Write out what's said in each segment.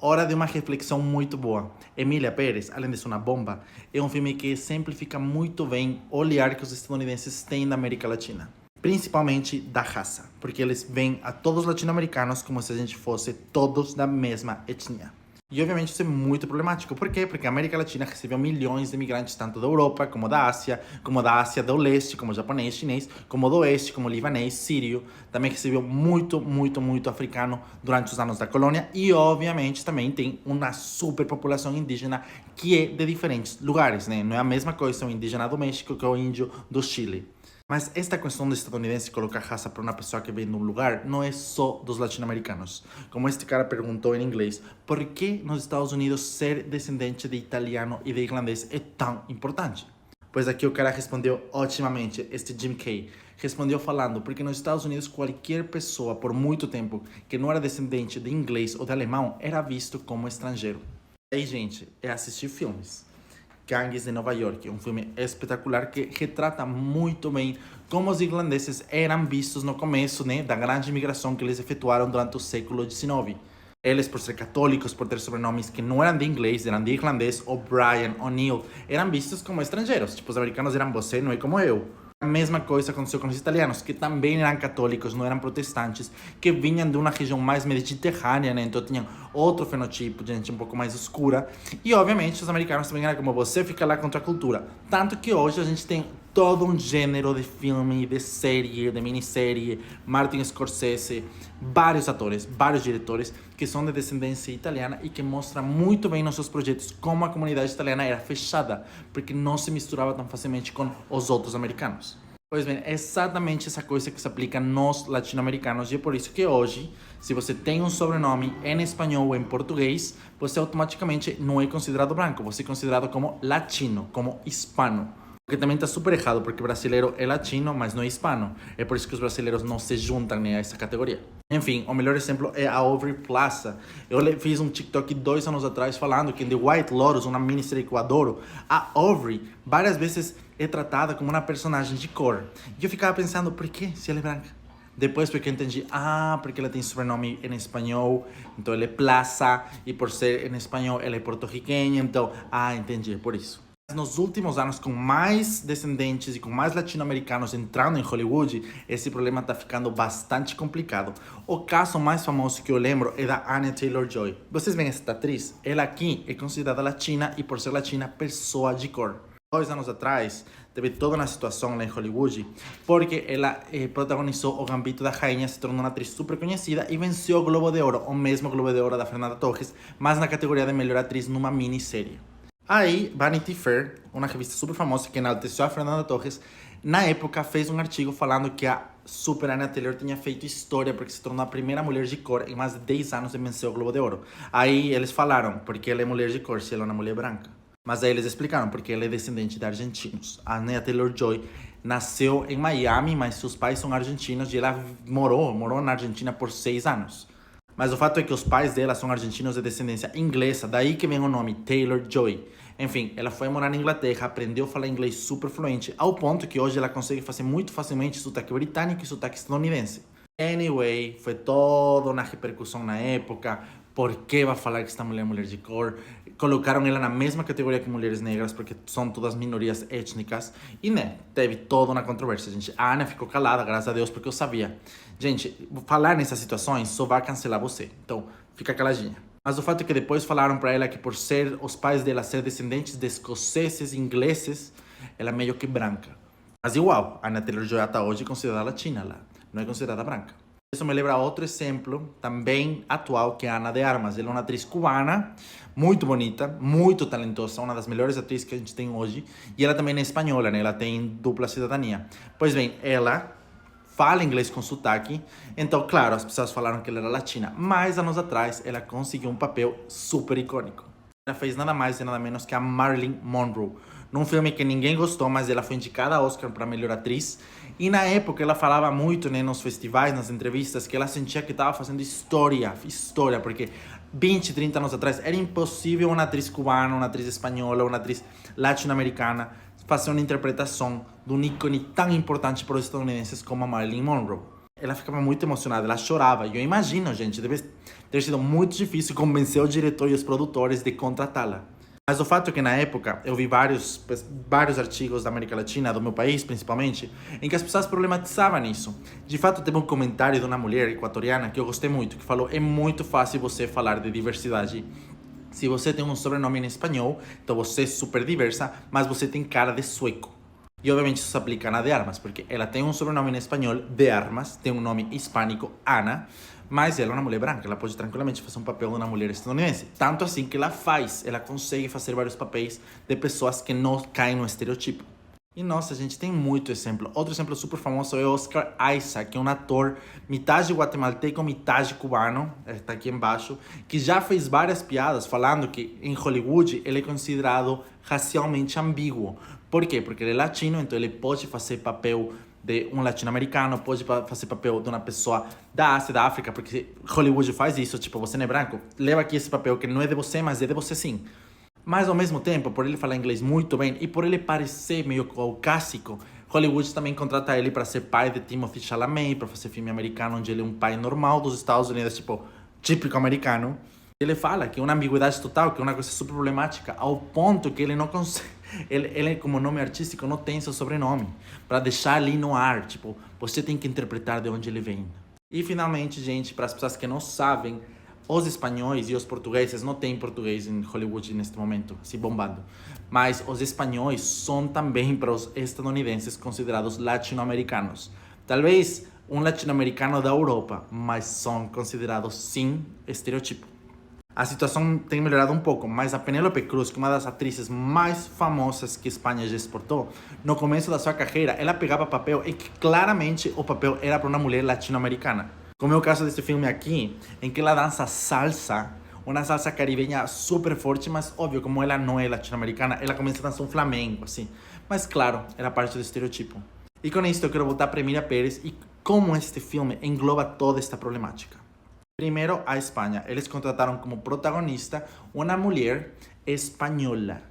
hora de uma reflexão muito boa. Emília Pérez, além de ser uma bomba, é um filme que exemplifica muito bem o olhar que os estadunidenses têm da América Latina. Principalmente da raça, porque eles veem a todos os latino-americanos como se a gente fosse todos da mesma etnia. E obviamente isso é muito problemático. Por quê? Porque a América Latina recebeu milhões de imigrantes, tanto da Europa, como da Ásia do leste, como japonês, chinês, como do oeste, como libanês, sírio. Também recebeu muito africano durante os anos da colônia. E obviamente também tem uma superpopulação indígena que é de diferentes lugares, né? Não é a mesma coisa o indígena do México que o índio do Chile. Mas esta questão do estadunidense colocar raça para uma pessoa que vem de um lugar não é só dos latino-americanos. Como este cara perguntou em inglês, por que nos Estados Unidos ser descendente de italiano e de irlandês é tão importante? Pois aqui o cara respondeu otimamente, este Jim Kay. Respondeu falando, porque nos Estados Unidos qualquer pessoa por muito tempo que não era descendente de inglês ou de alemão era visto como estrangeiro. E aí, gente, é assistir filmes. Gangues de Nova York, um filme espetacular que retrata muito bem como os irlandeses eram vistos no começo, né, da grande imigração que eles efetuaram durante o século XIX. Eles, por ser católicos, por ter sobrenomes que não eram de inglês, eram de irlandês, O'Brien, O'Neill, eram vistos como estrangeiros. Tipo, os americanos eram você, não é como eu. A mesma coisa aconteceu com os italianos, que também eram católicos, não eram protestantes, que vinham de uma região mais mediterrânea, né? Então tinham outro fenotipo de gente um pouco mais escura. E obviamente os americanos também eram como você, fica lá contra a cultura. Tanto que hoje a gente tem todo um gênero de filme, de série, de minissérie, Martin Scorsese, vários atores, vários diretores que são de descendência italiana e que mostram muito bem nos seus projetos como a comunidade italiana era fechada, porque não se misturava tão facilmente com os outros americanos. Pois bem, é exatamente essa coisa que se aplica nos latino-americanos e é por isso que hoje, se você tem um sobrenome em espanhol ou em português, você automaticamente não é considerado branco, você é considerado como latino, como hispano. O que também está super errado, porque brasileiro é latino, mas não é hispano. É por isso que os brasileiros não se juntam, né, a essa categoria. Enfim, o melhor exemplo é a Aubrey Plaza. Eu fiz um TikTok 2 anos atrás falando que em The White Lotus, uma minissérie que eu adoro, a Aubrey várias vezes é tratada como uma personagem de cor. E eu ficava pensando, por que se ela é branca? Depois porque eu entendi, porque ela tem sobrenome em espanhol, então ela é Plaza, e por ser em espanhol ela é porto-riquenha, então, entendi, é por isso. Nos últimos anos, com mais descendentes e com mais latino-americanos entrando em Hollywood, esse problema está ficando bastante complicado. O caso mais famoso que eu lembro é da Anya Taylor-Joy. Vocês veem essa atriz? Ela aqui é considerada latina e, por ser latina, pessoa de cor. 2 anos atrás, teve toda uma situação lá em Hollywood, porque ela protagonizou O Gambito da Rainha, se tornou uma atriz super conhecida e venceu o Globo de Ouro, o mesmo Globo de Ouro da Fernanda Torres, mas na categoria de melhor atriz numa minissérie. Aí, Vanity Fair, uma revista super famosa que enalteceu a Fernanda Torres, na época fez um artigo falando que a Super Anya Taylor tinha feito história porque se tornou a primeira mulher de cor em mais de 10 anos de vencer o Globo de Ouro. Aí eles falaram, porque ela é mulher de cor se ela é uma mulher branca. Mas aí eles explicaram, porque ela é descendente de argentinos. A Anya Taylor-Joy nasceu em Miami, mas seus pais são argentinos e ela morou na Argentina por 6 anos. Mas o fato é que os pais dela são argentinos de descendência inglesa, daí que vem o nome Taylor-Joy. Enfim, ela foi morar na Inglaterra, aprendeu a falar inglês super fluente, ao ponto que hoje ela consegue fazer muito facilmente sotaque britânico e sotaque estadunidense. Anyway, foi toda uma repercussão na época. Por que vai falar que esta mulher é mulher de cor? Colocaram ela na mesma categoria que mulheres negras, porque são todas minorias étnicas. E, né, teve toda uma controvérsia, gente. A Ana ficou calada, graças a Deus, porque eu sabia. Gente, falar nessas situações só vai cancelar você. Então, fica caladinha. Mas o fato é que depois falaram para ela que por ser os pais dela ser descendentes de escoceses, ingleses, ela é meio que branca. Mas igual, a Anya Taylor-Joy até hoje é considerada latina lá, não é considerada branca. Isso me lembra outro exemplo, também atual, que é a Ana de Armas. Ela é uma atriz cubana, muito bonita, muito talentosa, uma das melhores atrizes que a gente tem hoje. E ela também é espanhola, né? Ela tem dupla cidadania. Pois bem, ela fala inglês com sotaque, então, claro, as pessoas falaram que ela era latina. Mas, anos atrás, ela conseguiu um papel super icônico. Ela fez nada mais e nada menos que a Marilyn Monroe, num filme que ninguém gostou, mas ela foi indicada a Oscar para melhor atriz. E na época ela falava muito, né, nos festivais, nas entrevistas, que ela sentia que estava fazendo história, porque 20, 30 anos atrás era impossível uma atriz cubana, uma atriz espanhola, uma atriz latino-americana fazer uma interpretação de um ícone tão importante para os estadunidenses como a Marilyn Monroe. Ela ficava muito emocionada, ela chorava. E eu imagino, gente, deve ter sido muito difícil convencer o diretor e os produtores de contratá-la. Mas o fato é que na época eu vi vários artigos da América Latina, do meu país principalmente, em que as pessoas problematizavam isso. De fato, teve um comentário de uma mulher equatoriana que eu gostei muito, que falou: é muito fácil você falar de diversidade. Se você tem um sobrenome em espanhol, então você é super diversa, mas você tem cara de sueco. E obviamente isso se aplica na de Armas, porque ela tem um sobrenome em espanhol, de Armas, tem um nome hispânico, Ana, mas ela é uma mulher branca, ela pode tranquilamente fazer um papel de uma mulher estadunidense. Tanto assim que ela consegue fazer vários papéis de pessoas que não caem no estereotipo. E nossa, gente, tem muito exemplo. Outro exemplo super famoso é Oscar Isaac, que é um ator metade guatemalteco, metade cubano, está aqui embaixo, que já fez várias piadas falando que em Hollywood ele é considerado racialmente ambíguo. Por quê? Porque ele é latino, então ele pode fazer papel de um latino-americano, pode fazer papel de uma pessoa da Ásia, da África, porque Hollywood faz isso, tipo, você não é branco, leva aqui esse papel que não é de você, mas é de você sim. Mas ao mesmo tempo, por ele falar inglês muito bem e por ele parecer meio caucásico, Hollywood também contrata ele para ser pai de Timothée Chalamet, para fazer filme americano onde ele é um pai normal dos Estados Unidos, tipo, típico americano. Ele fala que é uma ambiguidade total, que é uma coisa super problemática, ao ponto que ele não consegue. Ele, como nome artístico, não tem seu sobrenome, para deixar ali no ar. Tipo, você tem que interpretar de onde ele vem. E finalmente, gente, para as pessoas que não sabem, os espanhóis e os portugueses, não tem português em Hollywood neste momento, se bombado. Mas os espanhóis são também para os estadunidenses considerados latino-americanos. Talvez um latino-americano da Europa, mas são considerados sim estereotipo. A situação tem melhorado um pouco, mas a Penélope Cruz, que é uma das atrizes mais famosas que Espanha já exportou, no começo da sua carreira, ela pegava papel em que claramente o papel era para uma mulher latino-americana. Como é o caso desse filme aqui, em que ela dança salsa, uma salsa caribenha super forte, mas óbvio, como ela não é latino-americana, ela começa a dançar um flamenco, assim. Mas claro, era parte do estereotipo. E com isso eu quero voltar para Emília Pérez e como este filme engloba toda esta problemática. Primeiro, a Espanha. Eles contrataram como protagonista uma mulher espanhola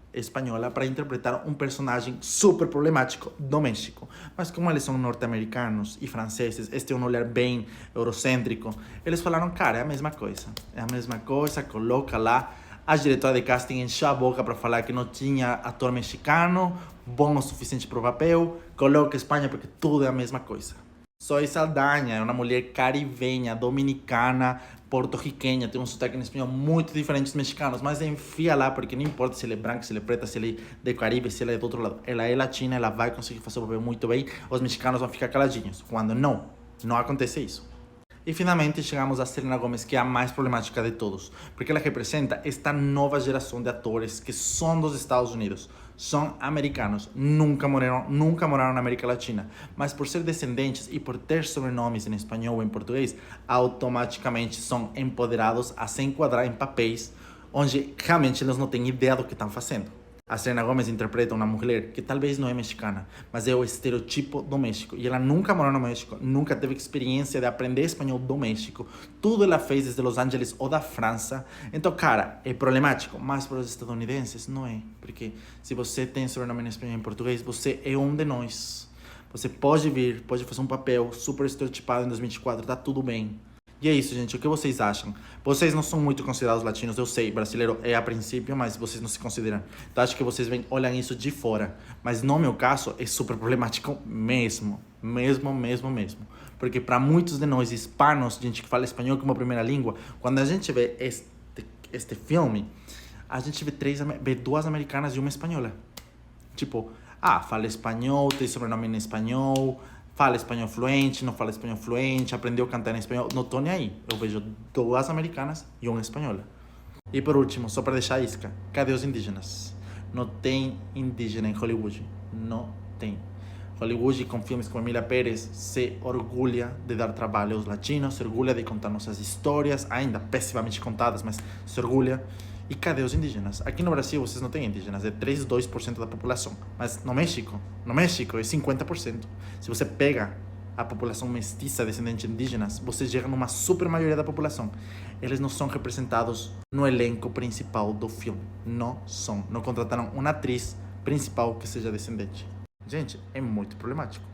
para interpretar um personagem super problemático do México. Mas como eles são norte-americanos e franceses, este é um olhar bem eurocêntrico, eles falaram, cara, é a mesma coisa, coloca lá. A diretora de casting encheu a boca para falar que não tinha ator mexicano, bom o suficiente para o papel, coloca Espanha porque tudo é a mesma coisa. Zoe Saldanha é uma mulher caribenha, dominicana, porto-riquenha, tem um sotaque em espanhol muito diferente dos mexicanos, mas enfia lá, porque não importa se ela é branca, se ela é preta, se ela é do Caribe, se ela é do outro lado. Ela é latina, ela vai conseguir fazer o papel muito bem, os mexicanos vão ficar caladinhos, quando não acontece isso. E finalmente chegamos a Selena Gomez, que é a mais problemática de todos, porque ela representa esta nova geração de atores que são dos Estados Unidos, são americanos, nunca moraram na América Latina, mas por ser descendentes e por ter sobrenomes em espanhol ou em português, automaticamente são empoderados a se enquadrar em papéis onde realmente eles não têm ideia do que estão fazendo. A Selena Gomez interpreta uma mulher que talvez não é mexicana, mas é o estereotipo do México. E ela nunca morou no México, nunca teve experiência de aprender espanhol do México. Tudo ela fez desde Los Angeles ou da França. Então, cara, é problemático, mas para os estadunidenses não é. Porque se você tem sobrenome em espanhol e em português, você é um de nós. Você pode vir, pode fazer um papel super estereotipado em 2024, tá tudo bem. E é isso, gente. O que vocês acham? Vocês não são muito considerados latinos, eu sei. Brasileiro é a princípio, mas vocês não se consideram. Então acho que vocês olham isso de fora. Mas no meu caso, é super problemático mesmo. Mesmo. Porque para muitos de nós hispanos, gente que fala espanhol como primeira língua, quando a gente vê este filme, a gente vê duas americanas e uma espanhola. Tipo, fala espanhol, tem sobrenome em espanhol, fala espanhol fluente, não fala espanhol fluente, aprendeu a cantar em espanhol, não tô nem aí. Eu vejo duas americanas e uma espanhola. E por último, só para deixar a isca, cadê os indígenas? Não tem indígena em Hollywood. Não tem. Hollywood, com filmes como Emília Pérez, se orgulha de dar trabalho aos latinos, se orgulha de contar nossas histórias, ainda pessimamente contadas, mas se orgulha. E cadê os indígenas? Aqui no Brasil vocês não têm indígenas, é 3,2% da população. Mas no México é 50%. Se você pega a população mestiça descendente de indígenas, você chega numa super maioria da população. Eles não são representados no elenco principal do filme. Não são. Não contrataram uma atriz principal que seja descendente. Gente, é muito problemático.